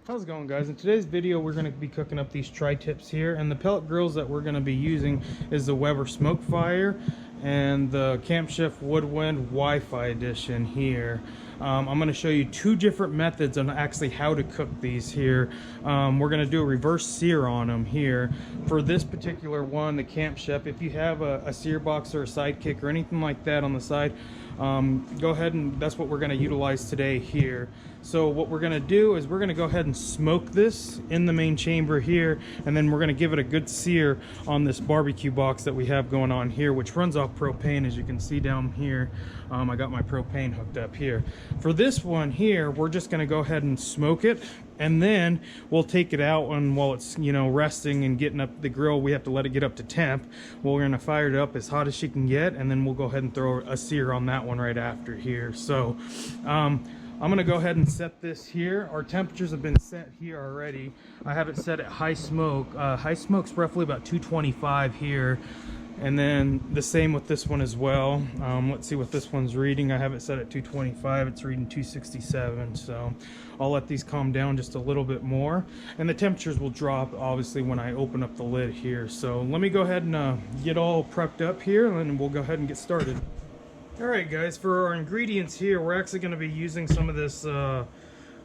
How's it going, guys? In today's video we're going to be cooking up these tri-tips here, and the pellet grills that we're going to be using is the Weber Smokefire and the Camp Chef Woodwind Wi-Fi edition here. I'm going to show you two different methods on actually how to cook these here. We're going to do a reverse sear on them here. For this particular one, the Camp Chef, if you have a sear box or a sidekick or anything like that on the side, go ahead and that's what we're going to utilize today here. So what we're going to do is we're going to go ahead and smoke this in the main chamber here, and then we're going to give it a good sear on this barbecue box that we have going on here, which runs off propane, as you can see down here. I got my propane hooked up here. For this one here, we're just going to go ahead and smoke it, and then we'll take it out, and while it's, you know, resting and getting up the grill, we have to let it get up to temp. Well, we're going to fire it up as hot as she can get, and then we'll go ahead and throw a sear on that one right after here. So I'm going to go ahead and set this here. Our temperatures have been set here already. I have it set at high smoke. High smoke's roughly about 225 here. And then the same with this one as well. Let's see what this one's reading. I have it set at 225. It's reading 267. So I'll let these calm down just a little bit more. And the temperatures will drop, obviously, when I open up the lid here. So let me go ahead and get all prepped up here, and we'll go ahead and get started. Alright guys, for our ingredients here, we're actually going to be using some of this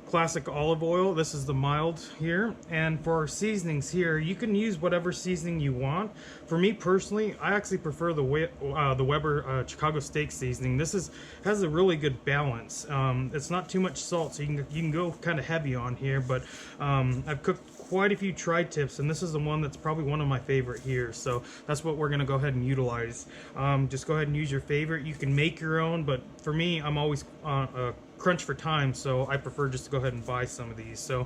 classic olive oil. This is the mild here. And for our seasonings here, you can use whatever seasoning you want. For me personally, I actually prefer the Weber Chicago steak seasoning. This has a really good balance. It's not too much salt, so you can go kind of heavy on here, but I've cooked quite a few tri-tips, and this is the one that's probably one of my favorite here, so that's what we're going to go ahead and utilize. Just go ahead and use your favorite. You can make your own, but for me, I'm always crunch for time, so I prefer just to go ahead and buy some of these. So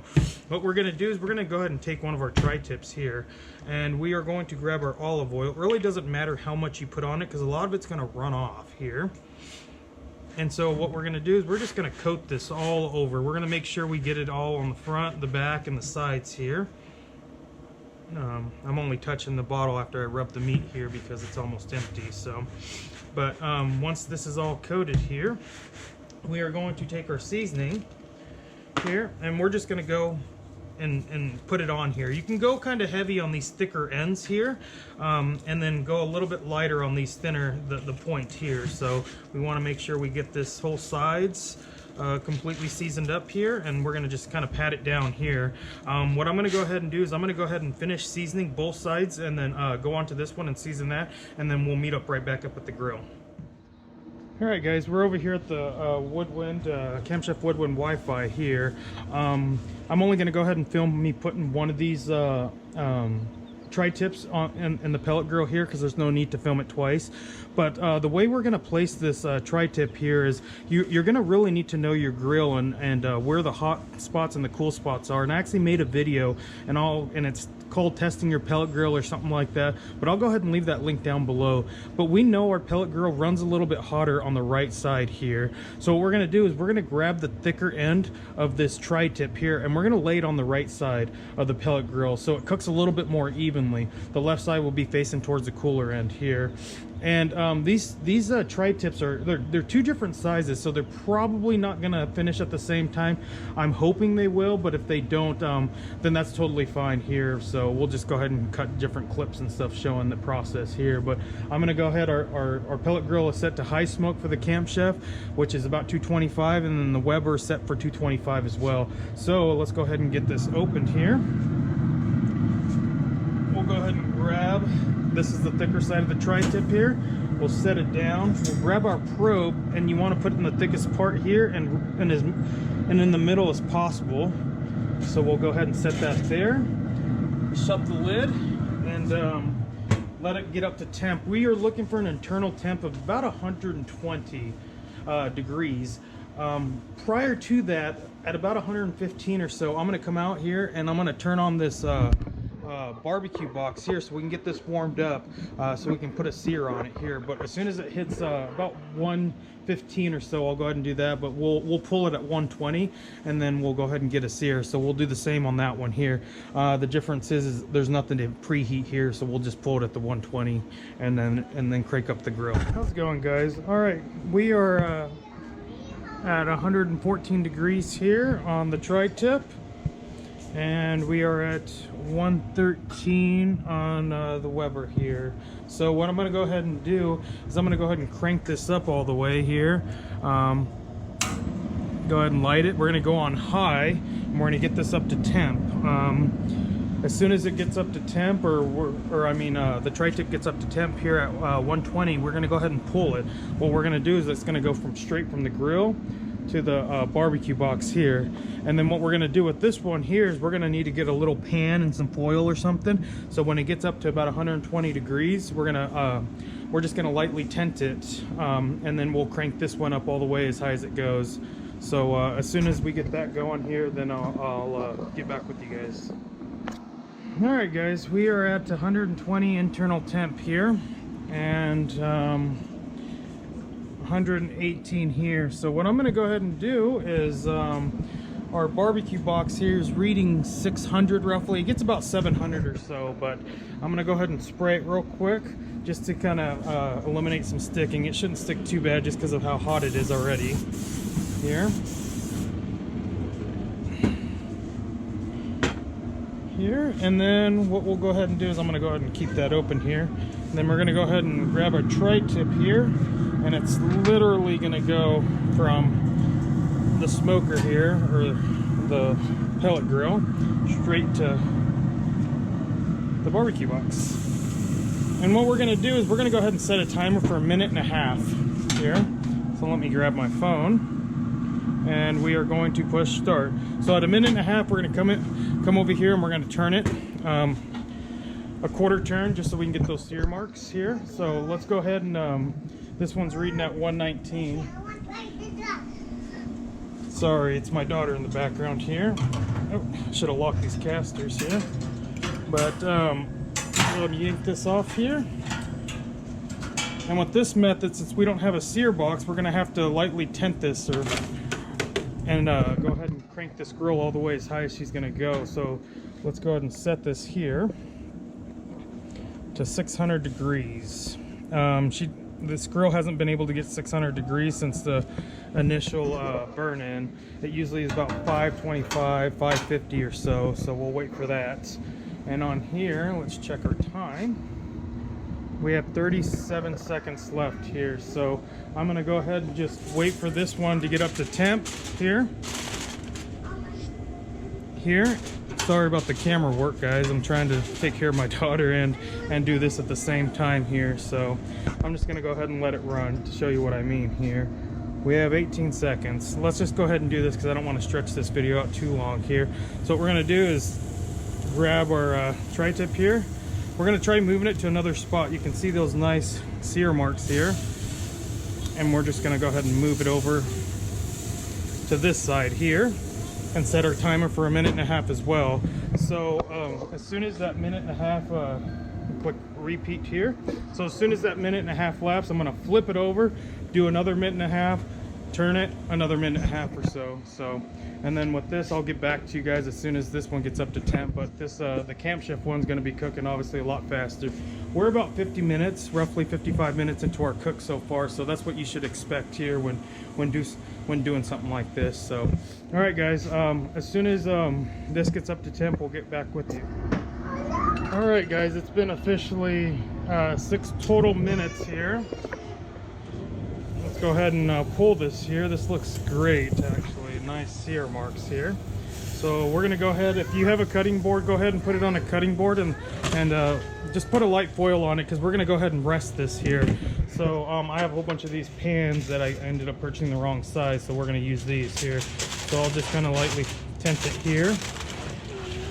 what we're going to do is we're going to go ahead and take one of our tri-tips here, and we are going to grab our olive oil. It really doesn't matter how much you put on it, because a lot of it's going to run off here. And so what we're going to do is we're just going to coat this all over. We're going to make sure we get it all on the front, the back, and the sides here. I'm only touching the bottle after I rub the meat here because it's almost empty. So, but once this is all coated here, we are going to take our seasoning here, and we're just going to go and put it on here. You can go kind of heavy on these thicker ends here, and then go a little bit lighter on these thinner, the point here. So we want to make sure we get this whole sides completely seasoned up here, and we're going to just kind of pat it down here. What I'm going to go ahead and do is I'm going to go ahead and finish seasoning both sides, and then go on to this one and season that, and then we'll meet up right back up at the grill. Alright guys, we're over here at the Woodwind, Camp Chef Woodwind Wi-Fi here. I'm only going to go ahead and film me putting one of these tri-tips in the pellet grill here, because there's no need to film it twice. But the way we're going to place this tri-tip here is you're going to really need to know your grill and where the hot spots and the cool spots are. And I actually made a video, and it's called Testing Your Pellet Grill or something like that, but I'll go ahead and leave that link down below. But we know our pellet grill runs a little bit hotter on the right side here, so what we're going to do is we're going to grab the thicker end of this tri-tip here, and we're going to lay it on the right side of the pellet grill so it cooks a little bit more evenly. The left side will be facing towards the cooler end here. And these tri-tips they're two different sizes, so they're probably not gonna finish at the same time. I'm hoping they will, but if they don't, then that's totally fine here. So we'll just go ahead and cut different clips and stuff showing the process here. But I'm gonna go ahead. Our pellet grill is set to high smoke for the Camp Chef, which is about 225, and then the Weber is set for 225 as well. So let's go ahead and get this opened here. We'll go ahead and grab. This is the thicker side of the tri-tip here. We'll set it down. We'll grab our probe, and you want to put it in the thickest part here and in the middle as possible. So we'll go ahead and set that there. Shut the lid and let it get up to temp. We are looking for an internal temp of about 120 degrees. Prior to that, at about 115 or so, I'm going to come out here and I'm going to turn on this barbecue box here so we can get this warmed up, so we can put a sear on it here. But as soon as it hits about 115 or so, I'll go ahead and do that. But we'll pull it at 120, and then we'll go ahead and get a sear. So we'll do the same on that one here. The difference is there's nothing to preheat here, so we'll just pull it at the 120 and then crank up the grill. How's it going, guys? All right, we are at 114 degrees here on the tri-tip. and we are at 113 on the Weber here. So what I'm going to go ahead and do is I'm going to go ahead and crank this up all the way here. Go ahead and light it. We're going to go on high, and we're going to get this up to temp. As soon as it gets up to temp, the tri-tip gets up to temp here at 120, we're going to go ahead and pull it. What we're going to do is it's going to go straight from the grill to the barbecue box here. And then what we're going to do with this one here is we're going to need to get a little pan and some foil or something. So when it gets up to about 120 degrees, we're just going to lightly tent it, and then we'll crank this one up all the way as high as it goes. So as soon as we get that going here, then I'll get back with you guys. Alright guys, we are at 120 internal temp here, and 118 here. So what I'm going to go ahead and do is our barbecue box here is reading 600 roughly. It gets about 700 or so, but I'm going to go ahead and spray it real quick just to kind of eliminate some sticking. It shouldn't stick too bad just because of how hot it is already here. And then what we'll go ahead and do is I'm going to go ahead and keep that open here, and then we're going to go ahead and grab our tri-tip here, and it's literally going to go from the smoker here, or the pellet grill, straight to the barbecue box. And what we're going to do is we're going to go ahead and set a timer for 1.5 minutes here. So let me grab my phone, and we are going to push start. So at 1.5 minutes, we're going to come over here, and we're going to turn it a quarter turn just so we can get those sear marks here. So let's go ahead and this one's reading at 119. Sorry, it's my daughter in the background here. Oh, should have locked these casters here. But let me yank this off here. And with this method, since we don't have a sear box, we're going to have to lightly tent this and go ahead and crank this grill all the way as high as she's going to go. So let's go ahead and set this here to 600 degrees. This grill hasn't been able to get 600 degrees since the initial burn-in. It usually is about 525, 550 or so, so we'll wait for that. And on here, let's check our time. We have 37 seconds left here, so I'm going to go ahead and just wait for this one to get up to temp here. Sorry about the camera work, guys. I'm trying to take care of my daughter and do this at the same time here, so I'm just going to go ahead and let it run to show you what I mean here. We have 18 seconds. Let's just go ahead and do this because I don't want to stretch this video out too long here. So what we're going to do is grab our tri-tip here. We're going to try moving it to another spot. You can see those nice sear marks here, and we're just going to go ahead and move it over to this side here and set our timer for 1.5 minutes as well. So as soon as that 1.5 minutes, click repeat here. So as soon as that 1.5 minutes lapse, I'm going to flip it over, do another 1.5 minutes, turn it another 1.5 minutes or so. And then with this, I'll get back to you guys as soon as this one gets up to temp. But this the Camp Chef one's going to be cooking obviously a lot faster. We're about 50 minutes, roughly 55 minutes into our cook so far, so that's what you should expect here when doing something like this. So all right guys, as soon as this gets up to temp, we'll get back with you. All right guys, it's been officially 6 total minutes here. Let's go ahead and pull this here. This looks great, actually. Nice sear marks here. So we're gonna go ahead, if you have a cutting board, go ahead and put it on a cutting board and just put a light foil on it, because we're gonna go ahead and rest this here. So I have a whole bunch of these pans that I ended up purchasing the wrong size, so we're gonna use these here. So I'll just kind of lightly tent it here.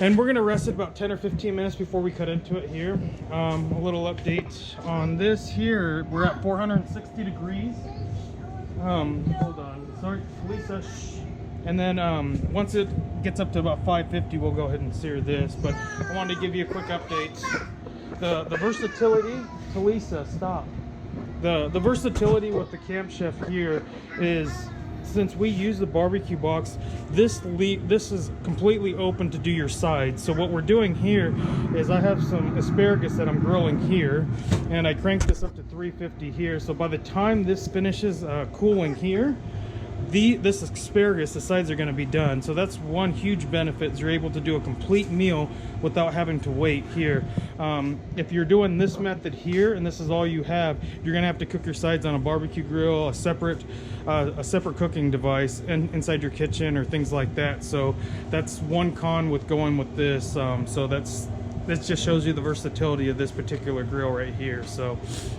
And we're gonna rest it about 10 or 15 minutes before we cut into it here. A little update on this here. We're at 460 degrees. Hold on, sorry, Lisa. And then once it gets up to about 550, we'll go ahead and sear this. But I wanted to give you a quick update. The versatility, Talisa, stop. The versatility with the Camp Chef here is, since we use the barbecue box, this is completely open to do your sides. So what we're doing here is I have some asparagus that I'm grilling here, and I crank this up to 350 here. So by the time this finishes cooling here, this asparagus, the sides are going to be done. So that's one huge benefit, is you're able to do a complete meal without having to wait here. If you're doing this method here and this is all you have, you're going to have to cook your sides on a barbecue grill, a separate cooking device inside your kitchen or things like that. So that's one con with going with this. So this just shows you the versatility of this particular grill right here. So,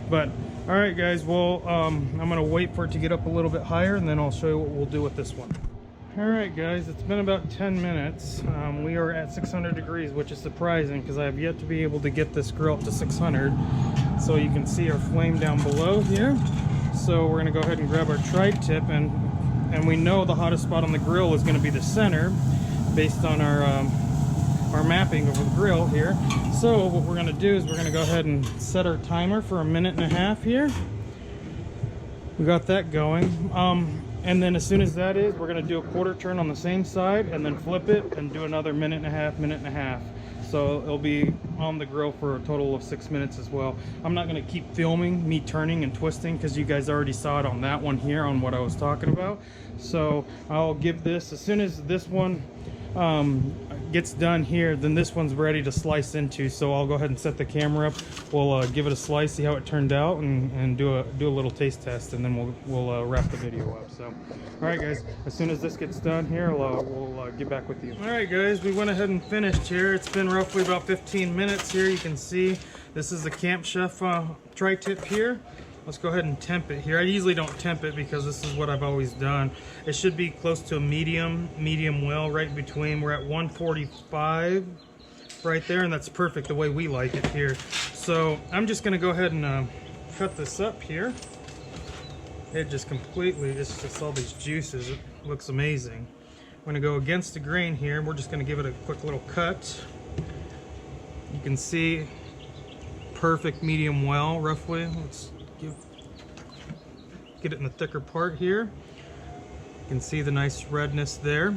but all right guys, well, I'm gonna wait for it to get up a little bit higher and then I'll show you what we'll do with this one. All right guys, it's been about 10 minutes. We are at 600 degrees, which is surprising because I have yet to be able to get this grill up to 600. So you can see our flame down below here. So we're gonna go ahead and grab our tri-tip, and we know the hottest spot on the grill is gonna be the center based on our mapping of the grill here. So what we're going to do is we're going to go ahead and set our timer for 1.5 minutes here. We got that going, and then as soon as that is, we're going to do a quarter turn on the same side and then flip it and do another 1.5 minutes. So it'll be on the grill for a total of 6 minutes as well. I'm not going to keep filming me turning and twisting because you guys already saw it on that one here on what I was talking about. So I'll give this, as soon as this one gets done here, then this one's ready to slice into. So I'll go ahead and set the camera up. We'll give it a slice, see how it turned out, and do a little taste test, and then we'll wrap the video up. So, all right, guys. As soon as this gets done here, we'll get back with you. All right, guys. We went ahead and finished here. It's been roughly about 15 minutes here. You can see this is the Camp Chef tri-tip here. Let's go ahead and temp it here. I usually don't temp it because this is what I've always done. It should be close to a medium well, right between. We're at 145 right there, and that's perfect the way we like it here. So I'm just gonna go ahead and cut this up here. It just completely, it's just all these juices. It looks amazing. I'm gonna go against the grain here. We're just gonna give it a quick little cut. You can see perfect medium well, roughly. Let's get it in the thicker part here. You can see the nice redness there.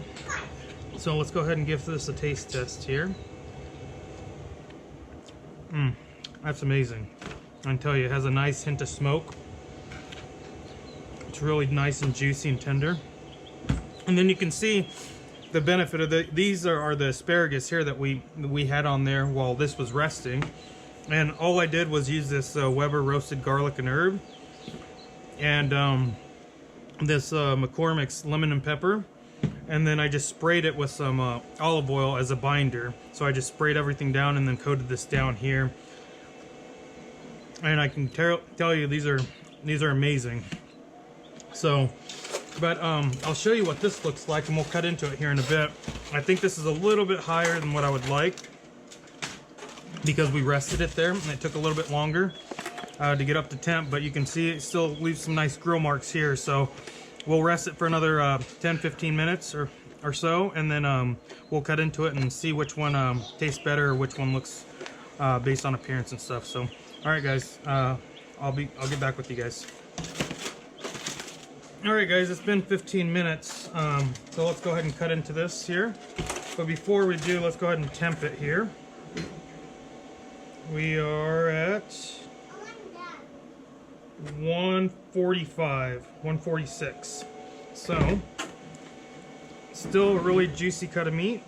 So let's go ahead and give this a taste test here. That's amazing. I can tell you, it has a nice hint of smoke. It's really nice and juicy and tender. And then you can see the benefit of these are the asparagus here that we had on there while this was resting. And all I did was use this Weber roasted garlic and herb, and this McCormick's lemon and pepper, and then I just sprayed it with some olive oil as a binder. So I just sprayed everything down and then coated this down here. And I can tell you these are amazing. So, but I'll show you what this looks like, and we'll cut into it here in a bit. I think this is a little bit higher than what I would like, because we rested it there and it took a little bit longer to get up to temp, but you can see it still leaves some nice grill marks here. So we'll rest it for another 10-15 minutes or so, and then we'll cut into it and see which one tastes better or which one looks based on appearance and stuff. So all right guys, I'll get back with you guys. All right guys, it's been 15 minutes, so let's go ahead and cut into this here. But before we do, let's go ahead and temp it here. We are at 145, 146. So, still a really juicy cut of meat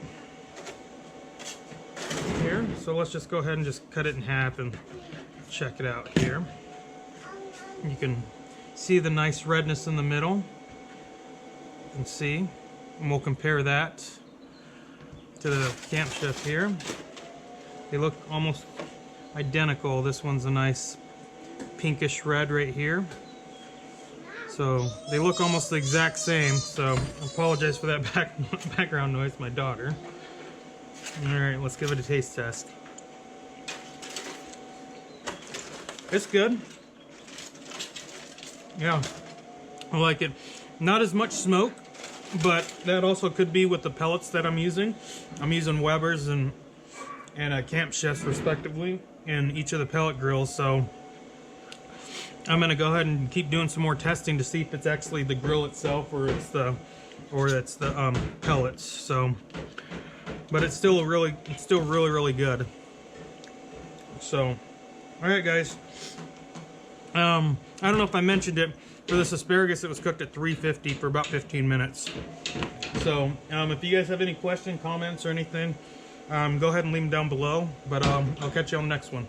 here. So let's just go ahead and just cut it in half and check it out here. You can see the nice redness in the middle. You can see, and we'll compare that to the Camp Chef here. They look almost identical. This one's a nice pinkish red right here. So they look almost the exact same. So I apologize for that background noise, my daughter. All right, let's give it a taste test. It's good. Yeah, I like it. Not as much smoke, but that also could be with the pellets that I'm using. I'm using Weber's and Camp Chef's respectively in each of the pellet grills. So I'm gonna go ahead and keep doing some more testing to see if it's actually the grill itself or it's the pellets. So, but it's still really good. So, all right guys. I don't know if I mentioned it, For this asparagus, it was cooked at 350 for about 15 minutes. So if you guys have any questions, comments, or anything, go ahead and leave them down below. But I'll catch you on the next one.